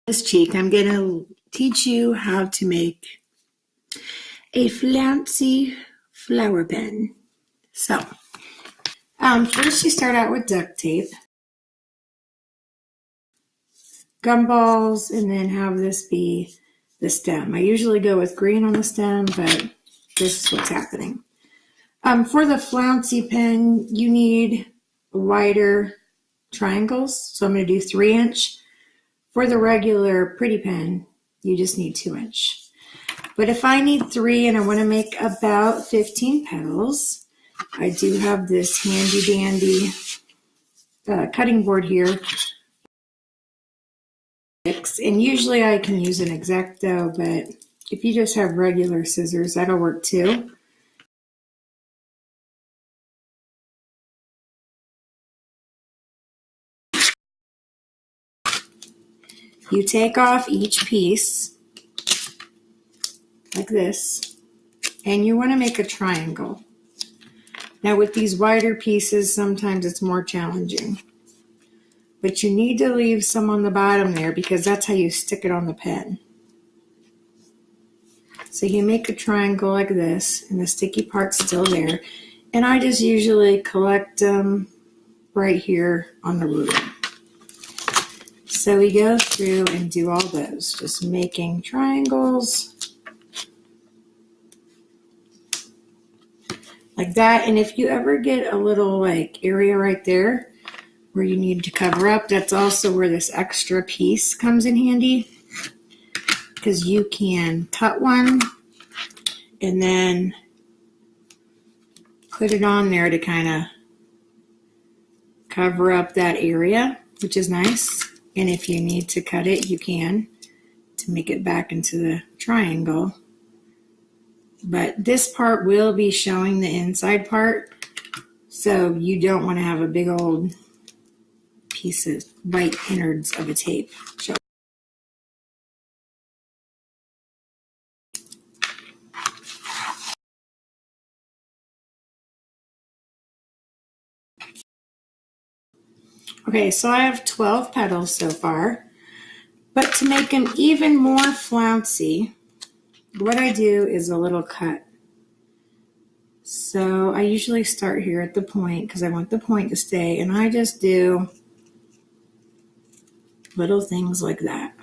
This cheek, I'm going to teach you how to make a flouncy flower pen. So, first you start out with duct tape, gumballs, and then have this be the stem. I usually go with green on the stem, but this is what's happening. For the flouncy pen, you need wider triangles, so I'm going to do 3-inch. For the regular pretty pen, you just need 2-inch. But if I need 3 and I want to make about 15 petals, I do have this handy dandy cutting board here. And usually I can use an X-Acto, but if you just have regular scissors, that'll work too. You take off each piece like this, and you want to make a triangle. Now with these wider pieces, sometimes it's more challenging, but you need to leave some on the bottom there because that's how you stick it on the pen. So you make a triangle like this, and the sticky part's still there, and I just usually collect them right here on the ruler. So we go through and do all those, just making triangles like that. And if you ever get a little like area right there where you need to cover up, that's also where this extra piece comes in handy, because you can cut one and then put it on there to kind of cover up that area, which is nice. And if you need to cut it, you can, to make it back into the triangle. But this part will be showing the inside part, so you don't want to have a big old piece of white innards of a tape show. Okay, so I have 12 petals so far, but to make them even more flouncy, what I do is a little cut. So I usually start here at the point because I want the point to stay, and I just do little things like that.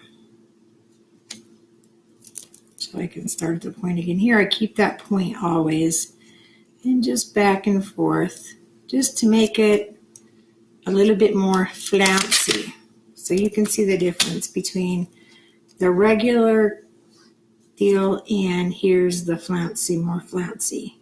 So I can start at the point again. Here I keep that point always, and just back and forth, just to make it a little bit more flouncy. So you can see the difference between the regular deal and here's the flouncy, more flouncy.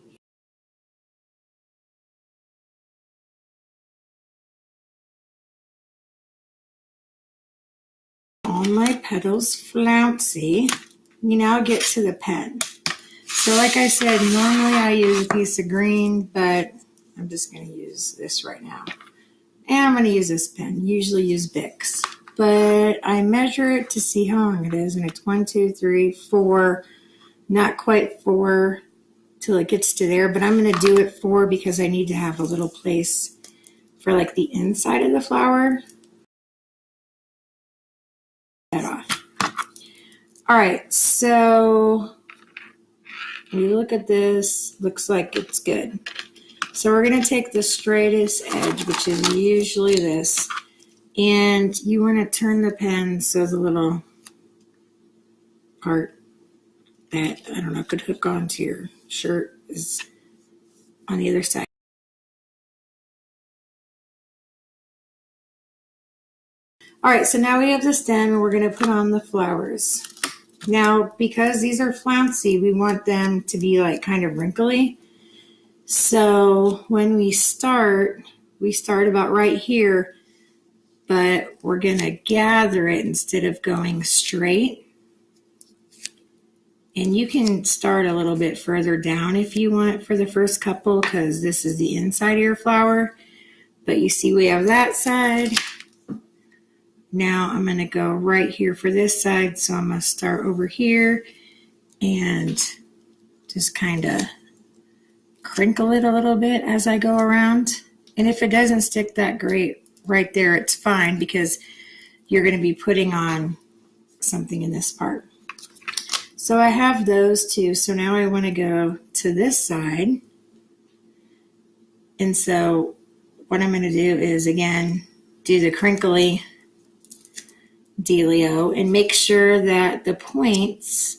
All my petals flouncy. We now get to the pen. So like I said, normally I use a piece of green, but I'm just going to use this right now. And I'm going to use this pen. Usually use Bics, but I measure it to see how long it is, and it's 1, 2, 3, 4, not quite 4 till it gets to there, but I'm going to do it 4 because I need to have a little place for like the inside of the flower. That off. All right, so when you look at this, looks like it's good. So we're going to take the straightest edge, which is usually this, and you want to turn the pen so the little part that, I don't know, could hook onto your shirt is on the other side. All right, so now we have the stem, and we're going to put on the flowers. Now, because these are flouncy, we want them to be like kind of wrinkly. So when we start about right here, but we're going to gather it instead of going straight. And you can start a little bit further down if you want for the first couple, because this is the inside of your flower. But you see we have that side. Now I'm going to go right here for this side. So I'm going to start over here and just kind of crinkle it a little bit as I go around. And if it doesn't stick that great right there, it's fine, because you're going to be putting on something in this part. So I have those two. So now I want to go to this side. And so what I'm going to do is, again, do the crinkly dealio and make sure that the points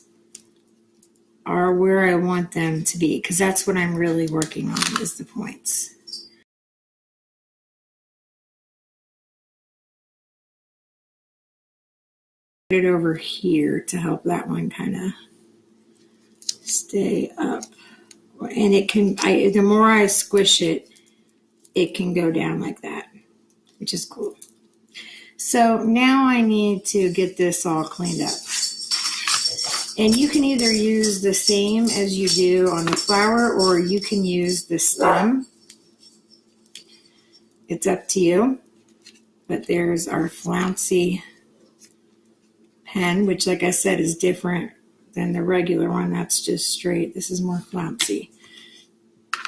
are where I want them to be, because that's what I'm really working on, is the points. Put it over here to help that one kind of stay up. And it can, the more I squish it, it can go down like that, which is cool. So now I need to get this all cleaned up. And you can either use the same as you do on the flower, or you can use the stem. It's up to you. But there's our flouncy pen, which, like I said, is different than the regular one. That's just straight. This is more flouncy.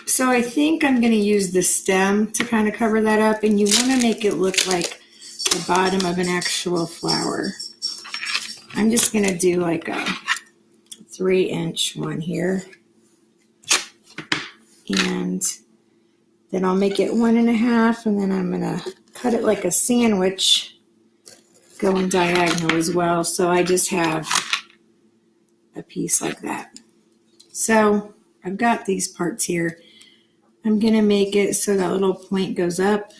So I think I'm going to use the stem to kind of cover that up. And you want to make it look like the bottom of an actual flower. I'm just going to do like a 3-inch one here. And then I'll make it 1.5, and then I'm going to cut it like a sandwich going diagonal as well. So I just have a piece like that. So I've got these parts here. I'm going to make it so that little point goes up,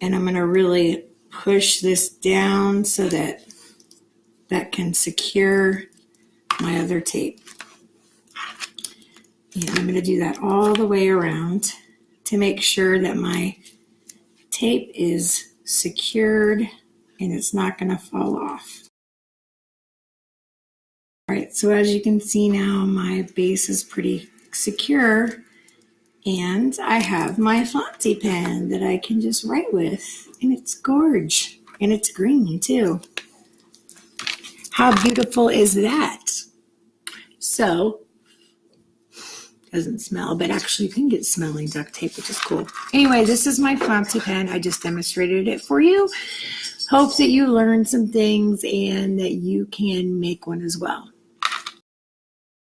and I'm going to really push this down so that that can secure my other tape. And I'm going to do that all the way around to make sure that my tape is secured and it's not going to fall off. All right, so as you can see now, my base is pretty secure, and I have my flouncy pen that I can just write with, and it's gorge, and it's green too. How beautiful is that? So, doesn't smell, but actually you can get smelling duct tape, which is cool. Anyway, this is my flouncy pen. I just demonstrated it for you. Hope that you learned some things and that you can make one as well.